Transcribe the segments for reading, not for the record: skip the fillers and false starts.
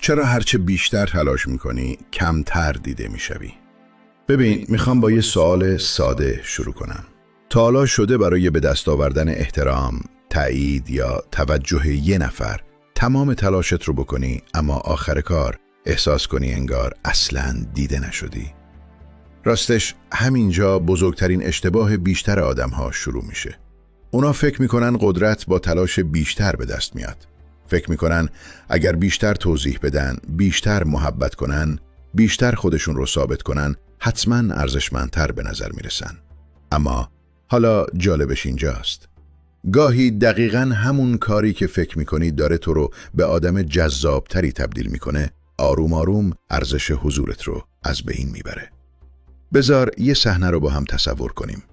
چرا هرچه بیشتر تلاش میکنی کمتر دیده میشوی؟ ببین، میخوام با یه سوال ساده شروع کنم. تا حالا شده برای به دست آوردن احترام، تایید یا توجه یه نفر تمام تلاشت رو بکنی اما آخر کار احساس کنی انگار اصلاً دیده نشدی؟ راستش همینجا بزرگترین اشتباه بیشتر آدم‌ها شروع میشه. اونا فکر میکنن قدرت با تلاش بیشتر به دست میاد. فکر میکنن اگر بیشتر توضیح بدن، بیشتر محبت کنن، بیشتر خودشون رو ثابت کنن، حتما ارزشمندتر به نظر میرسن. اما حالا جالبش اینجاست. گاهی دقیقاً همون کاری که فکر میکنی داره تو رو به آدم جذابتری تبدیل میکنه، آروم آروم ارزش حضورت رو از بین میبره. بذار یه صحنه رو با هم تصور کنیم.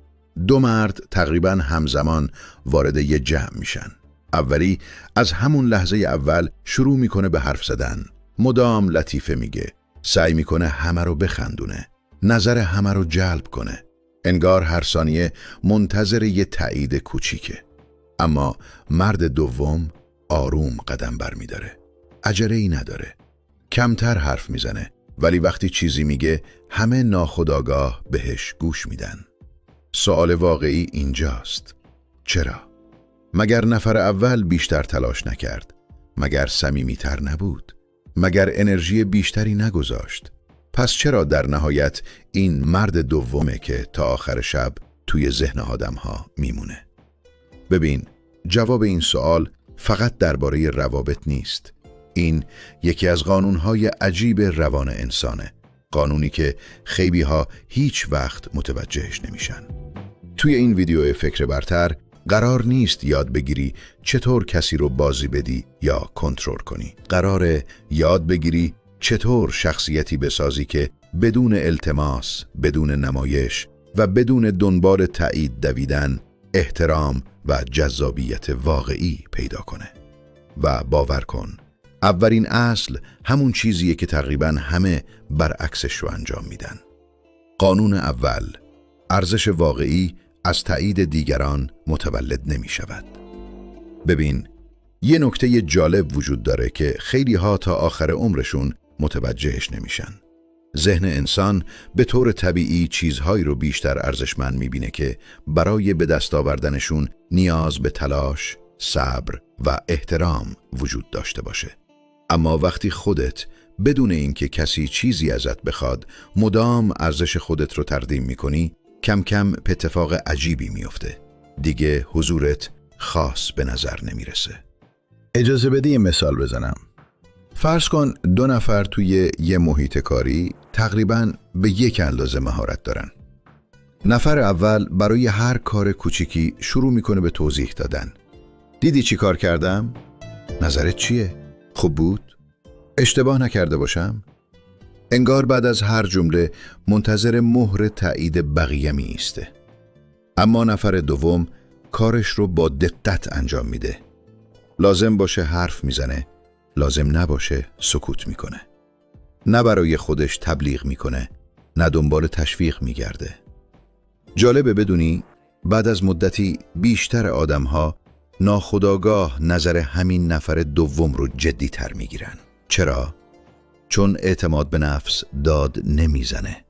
دو مرد تقریباً همزمان وارد یه جمع میشن. اولی از همون لحظه اول شروع میکنه به حرف زدن. مدام لطیفه میگه. سعی میکنه همه رو بخندونه. نظر همه رو جلب کنه. انگار هر ثانیه منتظر یه تایید کوچیکه. اما مرد دوم آروم قدم برمیداره. عجله‌ای نداره. کمتر حرف میزنه. ولی وقتی چیزی میگه همه ناخودآگاه بهش گوش میدن. سوال واقعی اینجاست. چرا؟ مگر نفر اول بیشتر تلاش نکرد؟ مگر صمیمیتر نبود؟ مگر انرژی بیشتری نگذاشت؟ پس چرا در نهایت این مرد دومه که تا آخر شب توی ذهن آدم‌ها میمونه؟ ببین، جواب این سوال فقط درباره روابط نیست. این یکی از قانون‌های عجیب روان انسانه. قانونی که خیلی‌ها هیچ وقت متوجهش نمیشن. توی این ویدیو فکر برتر قرار نیست یاد بگیری چطور کسی رو بازی بدی یا کنترل کنی. قراره یاد بگیری چطور شخصیتی بسازی که بدون التماس، بدون نمایش و بدون دنبال تایید دویدن، احترام و جذابیت واقعی پیدا کنه. و باور کن، اولین اصل همون چیزیه که تقریباً همه برعکسش رو انجام میدن. قانون اول، ارزش واقعی از تایید دیگران متولد نمی شود. ببین، یه نکته جالب وجود داره که خیلی ها تا آخر عمرشون متوجهش نمیشن. ذهن انسان به طور طبیعی چیزهایی رو بیشتر ارزشمند میبینه که برای به دست آوردنشون نیاز به تلاش، صبر و احترام وجود داشته باشه. اما وقتی خودت بدون اینکه کسی چیزی ازت بخواد مدام ارزش خودت رو تقدیم میکنی، کم کم اتفاق عجیبی میفته. دیگه حضورت خاص به نظر نمیرسه. اجازه بدی یه مثال بزنم. فرض کن دو نفر توی یه محیط کاری تقریباً به یک اندازه مهارت دارن. نفر اول برای هر کار کوچیکی شروع میکنه به توضیح دادن. دیدی چی کار کردم؟ نظرت چیه؟ خوب بود؟ اشتباه نکرده باشم؟ انگار بعد از هر جمله منتظر مهر تایید بقیه می ایسته. اما نفر دوم کارش رو با دقت انجام میده. لازم باشه حرف میزنه، لازم نباشه سکوت میکنه. نه برای خودش تبلیغ میکنه، نه دنبال تشویق میگرده. جالبه بدونی بعد از مدتی بیشتر آدمها ناخودآگاه نظر همین نفر دوم رو جدی تر میگیرن. چرا؟ چون اعتماد به نفس داد نمیزنه.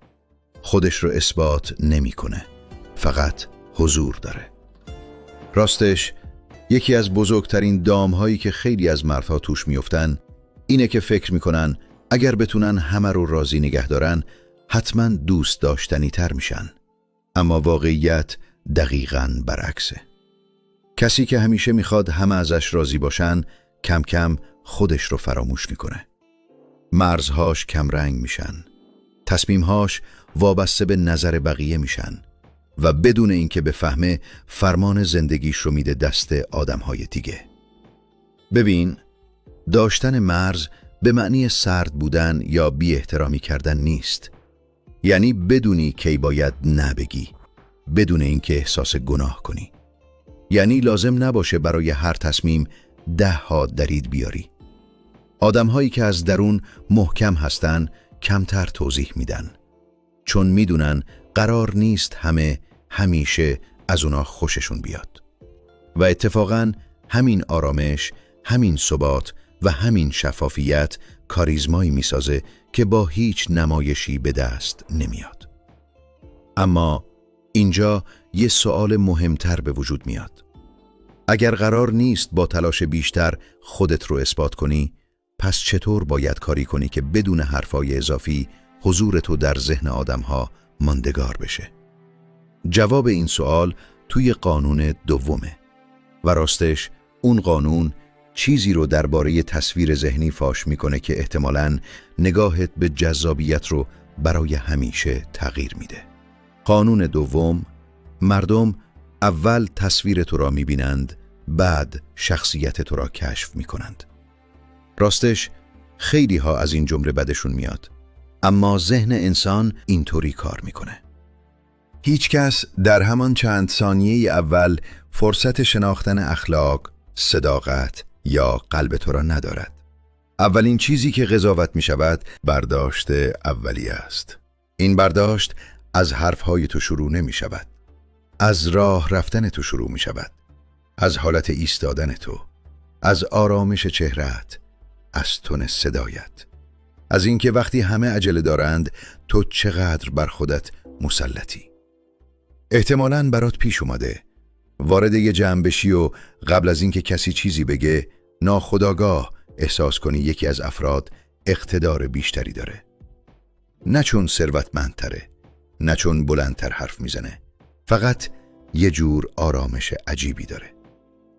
خودش رو اثبات نمیکنه. فقط حضور داره. راستش یکی از بزرگترین دامهایی که خیلی از مردها توش میفتن اینه که فکر میکنن اگر بتونن همه رو راضی نگه دارن حتما دوست داشتنی تر میشن. اما واقعیت دقیقاً برعکسه. کسی که همیشه میخواد همه ازش راضی باشن کم کم خودش رو فراموش میکنه. مرزهاش کمرنگ میشن. تصمیمهاش وابسته به نظر بقیه میشن و بدون اینکه بفهمه فرمان زندگیش رو میده دست آدمهای دیگه. ببین، داشتن مرز به معنی سرد بودن یا بی احترامی کردن نیست. یعنی بدونی کی باید نبگی، بدون اینکه احساس گناه کنی. یعنی لازم نباشه برای هر تصمیم 10 دلیل بیاری. آدم‌هایی که از درون محکم هستن کمتر توضیح میدن، چون میدونن قرار نیست همه همیشه از اونا خوششون بیاد. و اتفاقاً همین آرامش، همین ثبات و همین شفافیت کاریزمایی میسازه که با هیچ نمایشی به دست نمیاد. اما اینجا یه سوال مهمتر به وجود میاد. اگر قرار نیست با تلاش بیشتر خودت رو اثبات کنی، پس چطور باید کاری کنی که بدون حرفای اضافی حضور تو در ذهن آدم‌ها ماندگار بشه؟ جواب این سوال توی قانون دومه و راستش اون قانون چیزی رو درباره تصویر ذهنی فاش میکنه که احتمالاً نگاهت به جذابیت رو برای همیشه تغییر میده. قانون دوم: مردم اول تصویر تو را میبینند، بعد شخصیت تو را کشف میکنند. راستش خیلی ها از این جمله بدشون میاد، اما ذهن انسان اینطوری کار میکنه. هیچ کس در همان چند ثانیه اول فرصت شناختن اخلاق، صداقت یا قلب تو را ندارد. اولین چیزی که قضاوت می شود برداشت اولیه است. این برداشت از حرفهای تو شروع نمی شود. از راه رفتن تو شروع می شود. از حالت ایستادن تو، از آرامش چهره‌ات، از تون صدایت، از اینکه وقتی همه عجله دارند تو چقدر بر خودت مسلطی. احتمالاً برات پیش اومده وارد یه جمع بشی و قبل از اینکه کسی چیزی بگه ناخودآگاه احساس کنی یکی از افراد اقتدار بیشتری داره. نه چون ثروتمندتره، نه چون بلندتر حرف میزنه، فقط یه جور آرامش عجیبی داره.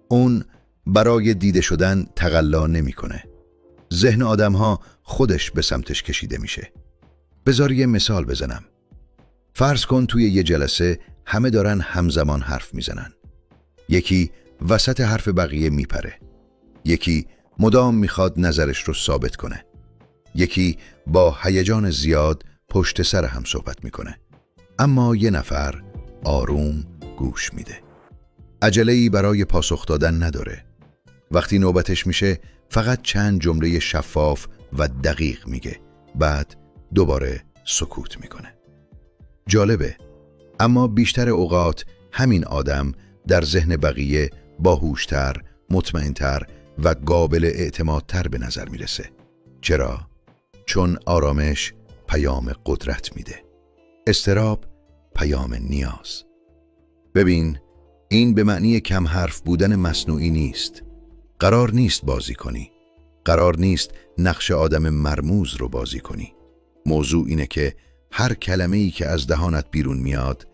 اون برای دیده شدن تقلا نمیکنه. ذهن آدم‌ها خودش به سمتش کشیده میشه. بذار یه مثال بزنم. فرض کن توی یه جلسه همه دارن همزمان حرف میزنن. یکی وسط حرف بقیه میپره. یکی مدام میخواد نظرش رو ثابت کنه. یکی با هیجان زیاد پشت سر هم صحبت میکنه. اما یه نفر آروم گوش میده. عجله‌ای برای پاسخ دادن نداره. وقتی نوبتش میشه فقط چند جمله شفاف و دقیق میگه، بعد دوباره سکوت میکنه. جالبه، اما بیشتر اوقات همین آدم در ذهن بقیه باهوشتر، مطمئنتر و قابل اعتمادتر به نظر میرسه. چرا؟ چون آرامش پیام قدرت میده، اضطراب پیام نیاز. ببین، این به معنی کم حرف بودن مصنوعی نیست. قرار نیست بازی کنی. قرار نیست نقش آدم مرموز رو بازی کنی. موضوع اینه که هر کلمه‌ای که از دهانت بیرون میاد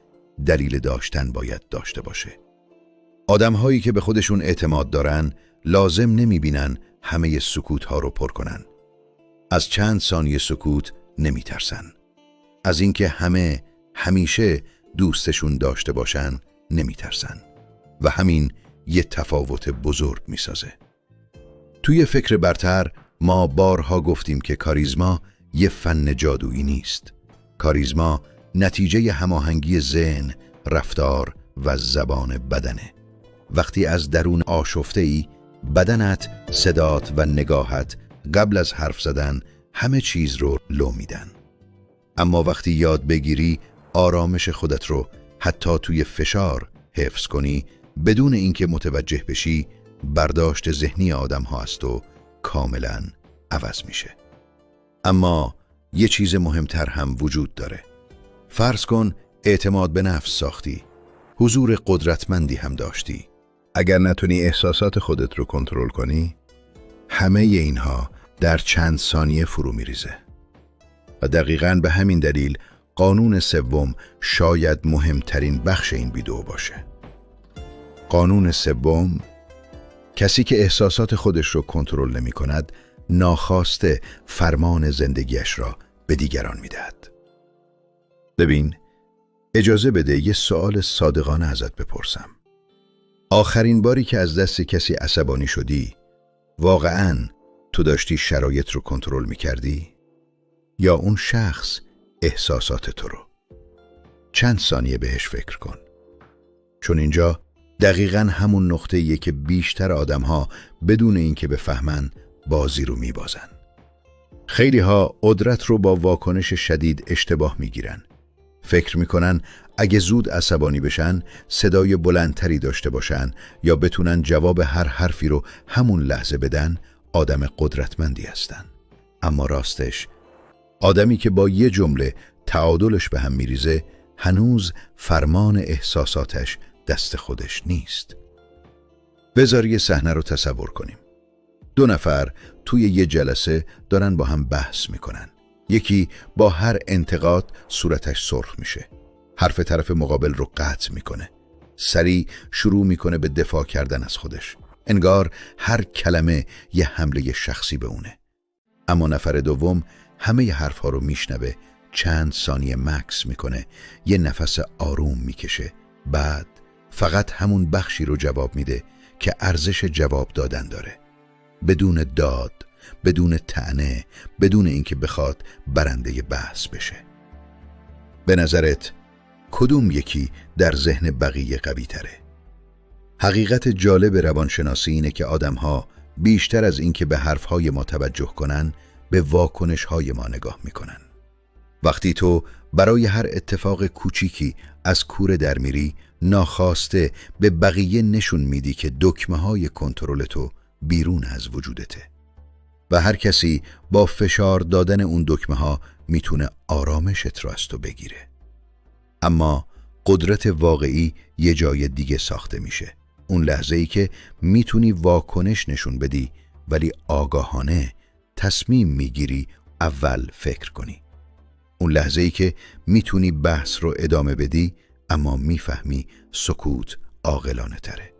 دلیل داشتن باید داشته باشه. آدم‌هایی که به خودشون اعتماد دارن لازم نمی‌بینن همه سکوت‌ها رو پر کنن. از چند ثانیه سکوت نمی‌ترسن. از اینکه همه همیشه دوستشون داشته باشن نمی‌ترسن. و همین یه تفاوت بزرگ می‌سازه. توی فکر برتر ما بارها گفتیم که کاریزما یه فن جادویی نیست. کاریزما نتیجه هماهنگی ذهن، رفتار و زبان بدنه. وقتی از درون آشفته‌ای، بدنت، صدات و نگاهت قبل از حرف زدن همه چیز رو لو میدن. اما وقتی یاد بگیری آرامش خودت رو حتی توی فشار حفظ کنی بدون اینکه متوجه بشی، برداشت ذهنی آدم ها از تو کاملا عوض میشه. اما یه چیز مهمتر هم وجود داره. فرض کن اعتماد به نفس ساختی، حضور قدرتمندی هم داشتی. اگر نتونی احساسات خودت رو کنترل کنی، همه اینها در چند ثانیه فرو میریزه. و دقیقاً به همین دلیل قانون سوم شاید مهمترین بخش این ویدیو باشه. قانون سوم: کسی که احساسات خودش رو کنترل نمی کند ناخواسته فرمان زندگیش را به دیگران می دهد. ببین، اجازه بده یه سوال صادقانه ازت بپرسم. آخرین باری که از دست کسی عصبانی شدی، واقعاً تو داشتی شرایط رو کنترل می کردی؟ یا اون شخص احساسات تو رو؟ چند ثانیه بهش فکر کن. چون اینجا دقیقاً همون نقطه‌ایه که بیشتر آدم‌ها بدون اینکه بفهمن بازی رو میبازن. خیلی ها قدرت رو با واکنش شدید اشتباه میگیرن. فکر میکنن اگه زود عصبانی بشن، صدای بلندتری داشته باشن یا بتونن جواب هر حرفی رو همون لحظه بدن، آدم قدرتمندی هستن. اما راستش آدمی که با یه جمله تعادلش به هم میریزه هنوز فرمان احساساتش دست خودش نیست. بذار یه صحنه رو تصور کنیم. 2 نفر توی یه جلسه دارن با هم بحث میکنن. یکی با هر انتقاد صورتش سرخ میشه. حرف طرف مقابل رو قطع میکنه. سریع شروع میکنه به دفاع کردن از خودش. انگار هر کلمه یه حمله شخصی به اونه. اما نفر دوم همه ی حرفها رو میشنوه، چند ثانیه مکث میکنه، یه نفس آروم میکشه، بعد فقط همون بخشی رو جواب میده که ارزش جواب دادن داره. بدون داد، بدون طعنه، بدون اینکه بخواد برنده بحث بشه. به نظرت کدوم یکی در ذهن بقیه قوی تره؟ حقیقت جالب روانشناسی اینه که آدم‌ها بیشتر از اینکه به حرف‌های ما توجه کنن، به واکنش‌های ما نگاه می‌کنن. وقتی تو برای هر اتفاق کوچیکی از کوره در میری، ناخواسته به بقیه نشون میدی که دکمه‌های کنترل تو بیرون از وجودته. و هر کسی با فشار دادن اون دکمه‌ها میتونه آرامشت رو از تو بگیره. اما قدرت واقعی یه جای دیگه ساخته میشه. اون لحظه‌ای که میتونی واکنش نشون بدی ولی آگاهانه تصمیم میگیری اول فکر کنی. اون لحظه‌ای که میتونی بحث رو ادامه بدی اما میفهمی سکوت عاقلانه تره.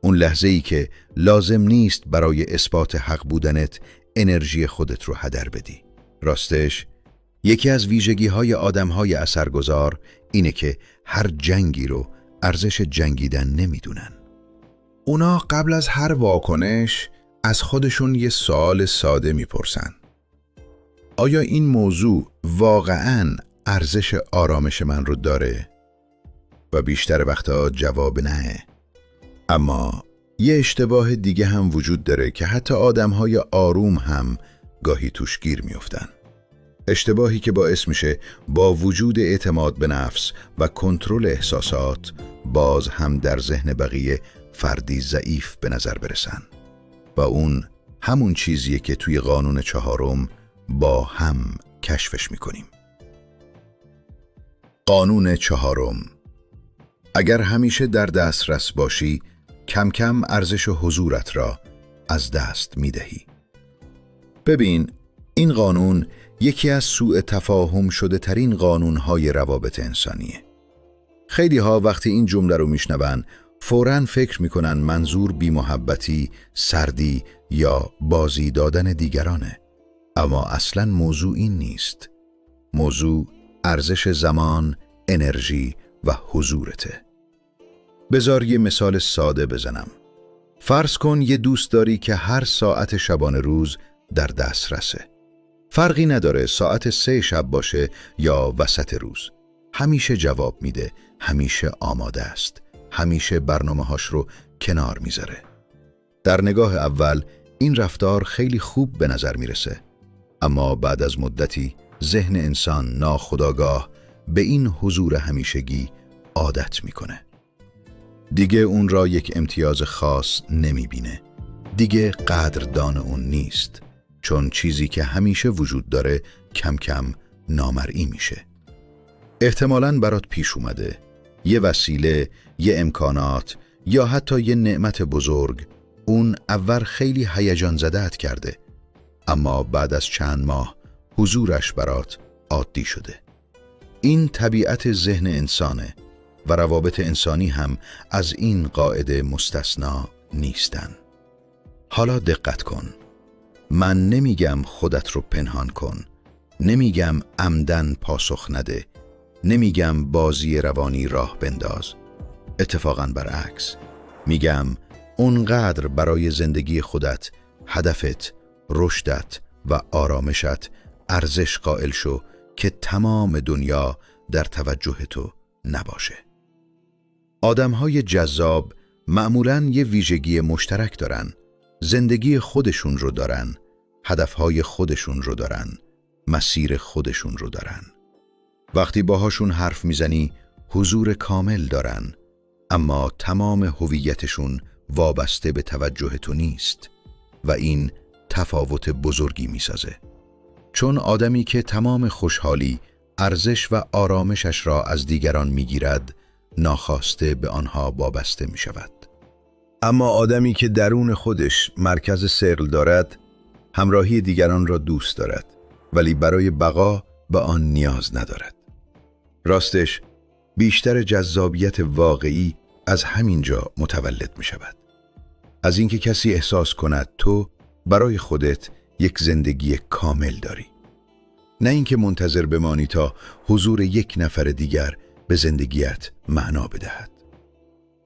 اون لحظه‌ای که لازم نیست برای اثبات حق بودنت انرژی خودت رو هدر بدی. راستش یکی از ویژگی‌های آدم‌های اثرگذار اینه که هر جنگی رو ارزش جنگیدن نمیدونن. اونا قبل از هر واکنش از خودشون یه سوال ساده میپرسن: آیا این موضوع واقعاً ارزش آرامش من رو داره؟ و بیشتر وقتا جواب نه. اما یه اشتباه دیگه هم وجود داره که حتی آدم‌های آروم هم گاهی توش گیر میافتن. اشتباهی که باعث میشه با وجود اعتماد به نفس و کنترل احساسات باز هم در ذهن بقیه فردی ضعیف به نظر برسن. و اون همون چیزیه که توی قانون 4 با هم کشفش میکنیم. قانون 4: اگر همیشه در دسترس باشی، کم کم ارزش حضورت را از دست میدهی. ببین، این قانون یکی از سوء تفاهم شده ترین قانون‌های روابط انسانیه. خیلی ها وقتی این جمله رو میشنون فوراً فکر میکنن منظور بی‌محبتی، سردی یا بازی دادن دیگرانه. اما اصلاً موضوع این نیست. موضوع ارزش زمان، انرژی و حضورته. بذار یه مثال ساده بزنم. فرض کن یه دوست داری که هر ساعت شبانه روز در دسترسه. فرقی نداره ساعت 3 شب باشه یا وسط روز. همیشه جواب میده، همیشه آماده است، همیشه برنامه‌هاش رو کنار میذاره. در نگاه اول این رفتار خیلی خوب به نظر میرسه. اما بعد از مدتی ذهن انسان ناخودآگاه به این حضور همیشگی عادت میکنه. دیگه اون را یک امتیاز خاص نمیبینه. دیگه قدردان اون نیست. چون چیزی که همیشه وجود داره کم کم نامرئی میشه. احتمالاً برات پیش اومده یه وسیله، یه امکانات یا حتی یه نعمت بزرگ اون اول خیلی هیجان زده‌ات کرده، اما بعد از چند ماه حضورش برات عادی شده. این طبیعت ذهن انسانه و روابط انسانی هم از این قاعده مستثنا نیستن. حالا دقت کن. من نمیگم خودت رو پنهان کن، نمیگم عمدن پاسخ نده، نمیگم بازی روانی راه بنداز. اتفاقاً برعکس، میگم اونقدر برای زندگی خودت، هدفت، رشدت و آرامشت ارزش قائل شو که تمام دنیا در توجه تو نباشه. آدم‌های جذاب معمولاً یه ویژگی مشترک دارن. زندگی خودشون رو دارن، هدفهای خودشون رو دارن، مسیر خودشون رو دارن. وقتی باهاشون حرف میزنی حضور کامل دارن، اما تمام هویتشون وابسته به توجه تو نیست و این تفاوت بزرگی می‌سازه. چون آدمی که تمام خوشحالی، ارزش و آرامشش را از دیگران می‌گیرد، ناخواسته به آنها وابسته می‌شود. اما آدمی که درون خودش مرکز ثقل دارد، همراهی دیگران را دوست دارد، ولی برای بقا به آن نیاز ندارد. راستش، بیشتر جذابیت واقعی از همین جا متولد می شود. از اینکه کسی احساس کند تو برای خودت یک زندگی کامل داری. نه اینکه منتظر بمانی تا حضور یک نفر دیگر به زندگیت معنا بدهد.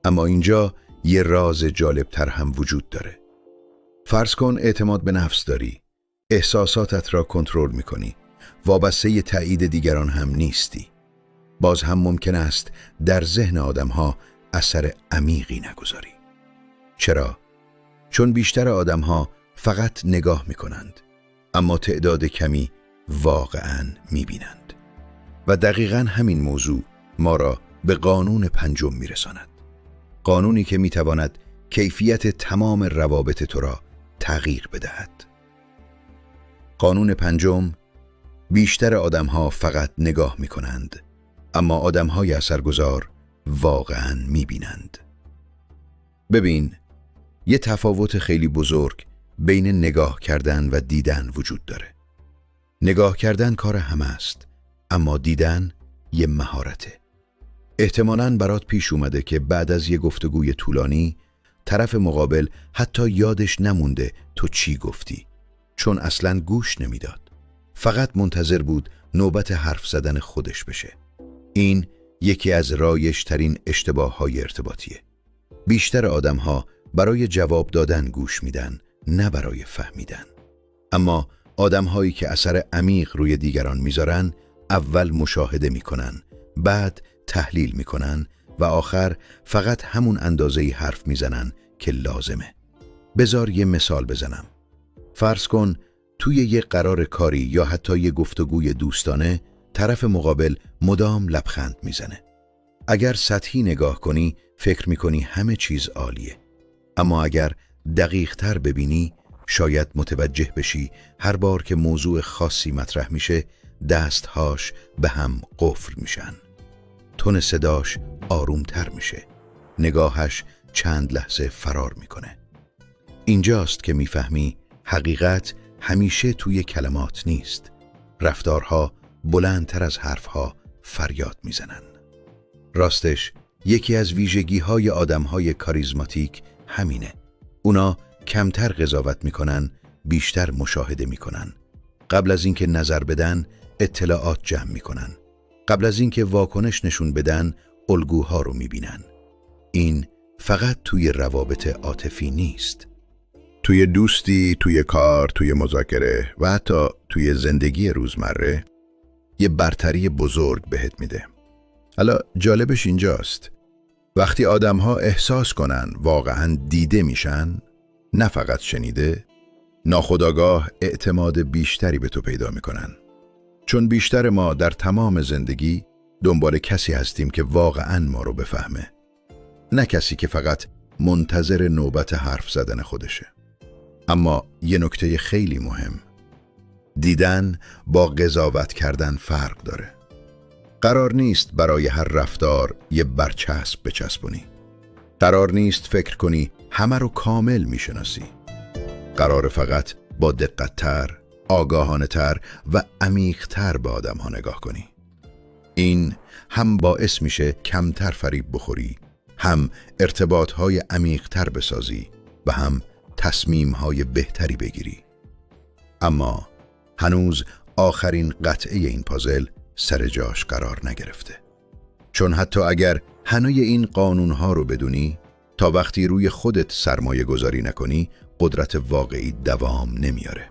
اما اینجا یه راز جالبتر هم وجود داره. فرض کن اعتماد به نفس داری، احساساتت را کنترل می‌کنی، وابسته تایید دیگران هم نیستی. باز هم ممکن است در ذهن آدم‌ها اثر عمیقی نگذاری. چرا؟ چون بیشتر آدم‌ها فقط نگاه می‌کنند، اما تعداد کمی واقعاً می‌بینند. و دقیقاً همین موضوع ما را به قانون پنجم می‌رساند. قانونی که می‌تواند کیفیت تمام روابط تو را تغییر بدهد. قانون پنجم: بیشتر آدم‌ها فقط نگاه می‌کنند، اما آدم‌های اثرگذار واقعاً می‌بینند. ببین، یه تفاوت خیلی بزرگ بین نگاه کردن و دیدن وجود داره. نگاه کردن کار همه است، اما دیدن یه مهارته. احتمالاً برات پیش اومده که بعد از یه گفتگوی طولانی، طرف مقابل حتی یادش نمونده تو چی گفتی، چون اصلاً گوش نمیداد. فقط منتظر بود نوبت حرف زدن خودش بشه. این یکی از رایج ترین اشتباه‌های ارتباطیه. بیشتر آدم‌ها برای جواب دادن گوش میدن، نه برای فهمیدن. اما آدم‌هایی که اثر عمیق روی دیگران میذارن، اول مشاهده میکنن، بعد تحلیل میکنن و آخر فقط همون اندازه‌ای حرف میزنن که لازمه. بذار یه مثال بزنم. فرض کن توی یه قرار کاری یا حتی یه گفتگوی دوستانه، طرف مقابل مدام لبخند میزنه. اگر سطحی نگاه کنی، فکر میکنی همه چیز عالیه. اما اگر دقیق تر ببینی، شاید متوجه بشی هر بار که موضوع خاصی مطرح میشه، دستهاش به هم قفل میشن. تون صداش آروم تر میشه. نگاهش چند لحظه فرار میکنه. اینجاست که میفهمی حقیقت همیشه توی کلمات نیست. رفتارها بلندتر از حرفها فریاد میزنن. راستش، یکی از ویژگی‌های آدم‌های کاریزماتیک همینه. اونا کمتر قضاوت میکنن، بیشتر مشاهده میکنن. قبل از اینکه نظر بدن، اطلاعات جمع میکنن. قبل از اینکه واکنش نشون بدن، الگوها رو میبینن. این فقط توی روابط عاطفی نیست. توی دوستی، توی کار، توی مذاکره و حتی توی زندگی روزمره یه برتری بزرگ بهت میده. حالا جالبش اینجاست. وقتی آدم‌ها احساس کنن واقعاً دیده میشن، نه فقط شنیده، ناخودآگاه اعتماد بیشتری به تو پیدا میکنن. چون بیشتر ما در تمام زندگی دنبال کسی هستیم که واقعاً ما رو بفهمه، نه کسی که فقط منتظر نوبت حرف زدن خودشه. اما یه نکته خیلی مهم: دیدن با قضاوت کردن فرق داره. قرار نیست برای هر رفتار یه برچسب بچسبونی. قرار نیست فکر کنی همه رو کامل میشناسی. قرار فقط با دقت‌تر، آگاهانه‌تر و عمیق‌تر به آدم‌ها نگاه کنی. این هم باعث میشه کمتر فریب بخوری، هم ارتباط‌های عمیق‌تر بسازی و هم تصمیم‌های بهتری بگیری. اما هنوز آخرین قطعه این پازل سر جاش قرار نگرفته. چون حتی اگر همه این قانون‌ها رو بدونی، تا وقتی روی خودت سرمایه گذاری نکنی، قدرت واقعی دوام نمیاره.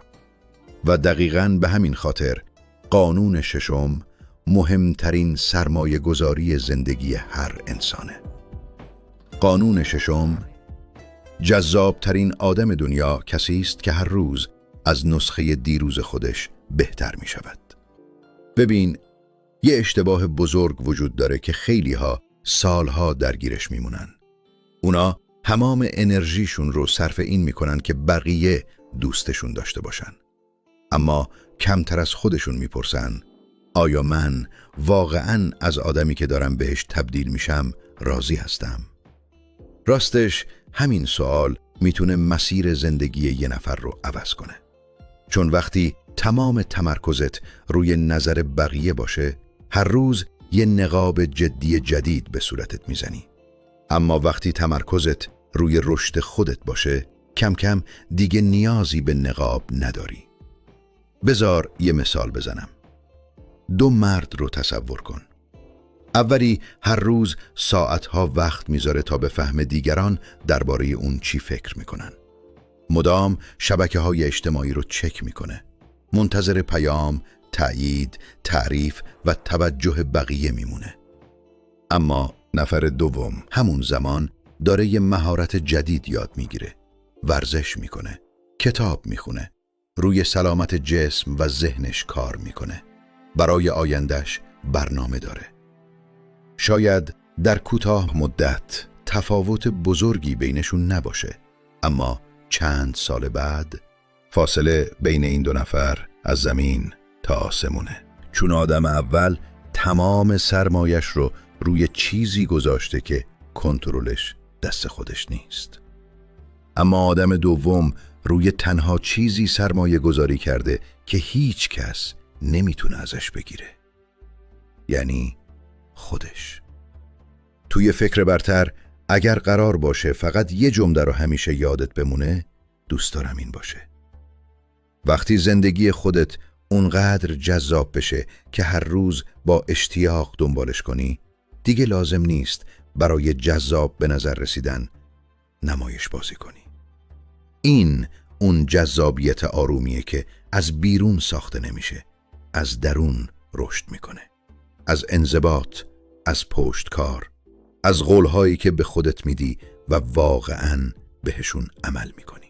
و دقیقاً به همین خاطر قانون ششم مهمترین سرمایه گذاری زندگی هر انسانه. قانون ششم: جذابترین آدم دنیا کسی است که هر روز از نسخه دیروز خودش بهتر می شود. ببین، یه اشتباه بزرگ وجود داره که خیلی‌ها سالها درگیرش میمونن. اونا تمام انرژیشون رو صرف این میکنن که بقیه دوستشون داشته باشن. اما کمتر از خودشون میپرسن آیا من واقعاً از آدمی که دارم بهش تبدیل میشم راضی هستم؟ راستش همین سوال میتونه مسیر زندگی یه نفر رو عوض کنه. چون وقتی تمام تمرکزت روی نظر بقیه باشه، هر روز یه نقاب جدی جدید به صورتت میزنی. اما وقتی تمرکزت روی رشد خودت باشه، کم کم دیگه نیازی به نقاب نداری. بذار یه مثال بزنم. 2 مرد رو تصور کن. اولی هر روز ساعتها وقت میذاره تا به فهم دیگران درباره اون چی فکر میکنن. مدام شبکه‌های اجتماعی رو چک میکنه. منتظر پیام، تأیید، تعریف و توجه بقیه میمونه. اما نفر دوم همون زمان داره یه مهارت جدید یاد میگیره. ورزش میکنه، کتاب میخونه، روی سلامت جسم و ذهنش کار میکنه. برای آیندهش برنامه داره. شاید در کوتاه مدت تفاوت بزرگی بینشون نباشه، اما چند سال بعد فاصله بین این 2 نفر از زمین تا آسمونه. چون آدم اول تمام سرمایش رو روی چیزی گذاشته که کنترلش دست خودش نیست. اما آدم دوم روی تنها چیزی سرمایه گذاری کرده که هیچ کس نمیتونه ازش بگیره. یعنی خودش. توی فکر برتر اگر قرار باشه فقط یه جمله رو همیشه یادت بمونه، دوست دارم این باشه: وقتی زندگی خودت اونقدر جذاب بشه که هر روز با اشتیاق دنبالش کنی، دیگه لازم نیست برای جذاب به نظر رسیدن نمایش بازی کنی. این اون جذابیت آرومیه که از بیرون ساخته نمیشه، از درون رشد میکنه. از انضباط، از پشتکار، از قولهایی که به خودت میدی و واقعاً بهشون عمل میکنی.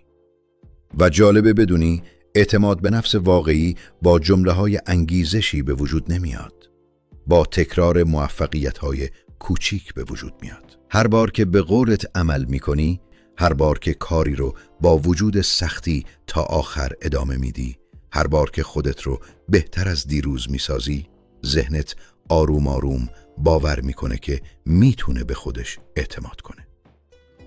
و جالبه بدونی اعتماد به نفس واقعی با جمله‌های انگیزشی به وجود نمیاد. با تکرار موفقیت‌های کوچیک به وجود میاد. هر بار که به قولت عمل میکنی، هر بار که کاری رو با وجود سختی تا آخر ادامه میدی، هر بار که خودت رو بهتر از دیروز میسازی، ذهنت آروم آروم باور میکنه که میتونه به خودش اعتماد کنه.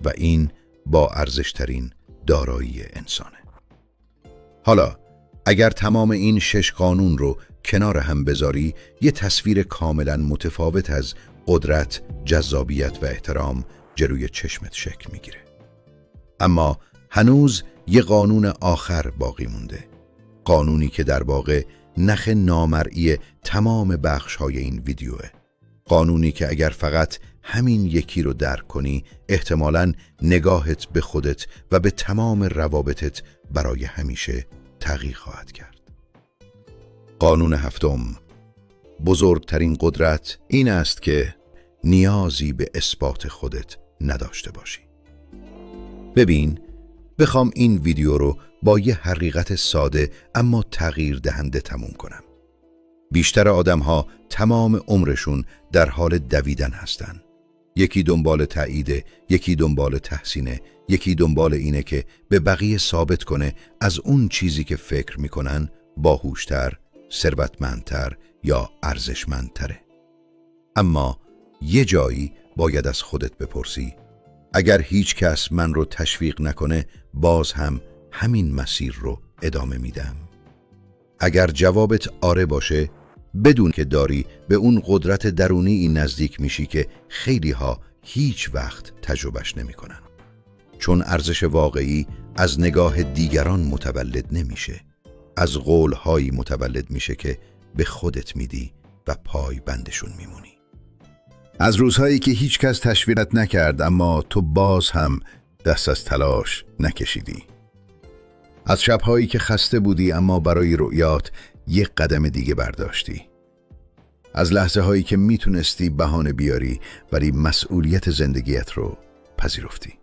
و این با ارزشترین دارایی انسانه. حالا اگر تمام این 6 قانون رو کنار هم بذاری، یه تصویر کاملا متفاوت از قدرت، جذابیت و احترام جلوی چشمت شکل میگیره. اما هنوز یه قانون آخر باقی مونده. قانونی که در واقع نخ نامرئی تمام بخش‌های این ویدیوه. قانونی که اگر فقط همین یکی رو درک کنی، احتمالاً نگاهت به خودت و به تمام روابطت برای همیشه تغییر خواهد کرد. قانون 7: بزرگترین قدرت این است که نیازی به اثبات خودت نداشته باشی. ببین، بخوام این ویدیو رو با یه حقیقت ساده اما تغییر دهنده تموم کنم. بیشتر آدم‌ها تمام عمرشون در حال دویدن هستن. یکی دنبال تایید، یکی دنبال تحسینه، یکی دنبال اینه که به بقیه ثابت کنه از اون چیزی که فکر میکنن باهوشتر، ثروتمندتر یا ارزشمندتره. اما یه جایی باید از خودت بپرسی: اگر هیچ کس من رو تشویق نکنه، باز هم همین مسیر رو ادامه میدم؟ اگر جوابت آره باشه، بدون که داری به اون قدرت درونی نزدیک میشی که خیلی ها هیچ وقت تجربهش نمی کنن. چون ارزش واقعی از نگاه دیگران متولد نمیشه، از قولهایی متولد میشه که به خودت میدی و پای بندشون میمونی. از روزهایی که هیچ کس تشویقت نکرد اما تو باز هم دست از تلاش نکشیدی. از شبهایی که خسته بودی اما برای رؤیات یک قدم دیگه برداشتی. از لحظه هایی که میتونستی بهانه بیاری ولی مسئولیت زندگیت رو پذیرفتی.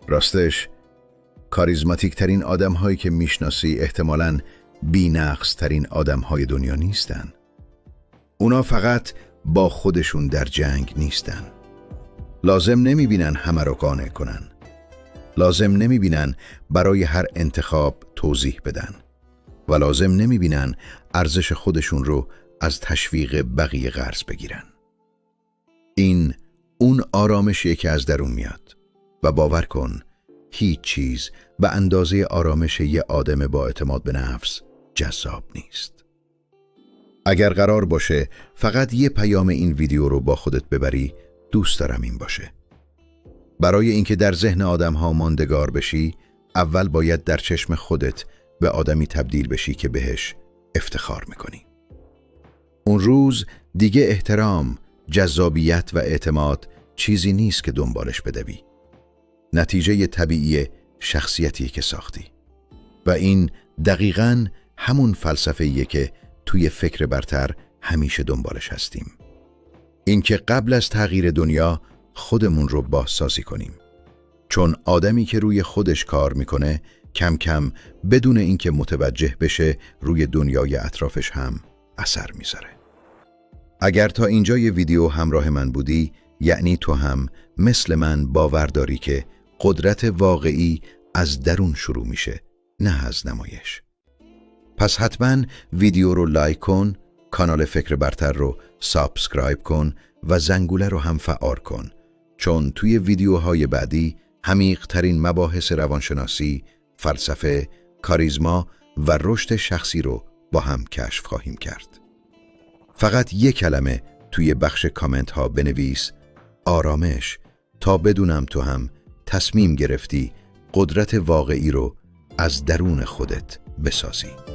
راستش کاریزماتیک ترین آدم هایی که میشناسی احتمالاً بی‌نقص ترین آدم های دنیا نیستن. اونا فقط با خودشون در جنگ نیستن. لازم نمیبینن همه رو قانع کنن. لازم نمیبینن برای هر انتخاب توضیح بدن و لازم نمیبینن ارزش خودشون رو از تشویق بقیه قرض بگیرن. این اون آرامشیه که از درون میاد و باور کن هیچ چیز به اندازه آرامش یه آدم با اعتماد به نفس جذاب نیست. اگر قرار باشه فقط یه پیام این ویدیو رو با خودت ببری، دوست دارم این باشه. برای اینکه در ذهن آدم‌ها ماندگار بشی، اول باید در چشم خودت به آدمی تبدیل بشی که بهش افتخار میکنی. اون روز دیگه احترام، جذابیت و اعتماد چیزی نیست که دنبالش بدوی. نتیجه طبیعی شخصیتیه که ساختی. و این دقیقاً همون فلسفه‌ایه که توی فکر برتر همیشه دنبالش هستیم. اینکه قبل از تغییر دنیا خودمون رو بازسازی کنیم. چون آدمی که روی خودش کار میکنه کم کم بدون اینکه متوجه بشه روی دنیای اطرافش هم اثر میذاره. اگر تا اینجای ویدیو همراه من بودی، یعنی تو هم مثل من باور داری که قدرت واقعی از درون شروع میشه، نه از نمایش. پس حتما ویدیو رو لایک کن، کانال فکر برتر رو سابسکرایب کن و زنگوله رو هم فعال کن، چون توی ویدیوهای بعدی عمیق‌ترین مباحث روانشناسی، فلسفه، کاریزما و رشد شخصی رو با هم کشف خواهیم کرد. فقط یک کلمه توی بخش کامنت ها بنویس آرامش تا بدونم تو هم تصمیم گرفتی قدرت واقعی رو از درون خودت بسازی.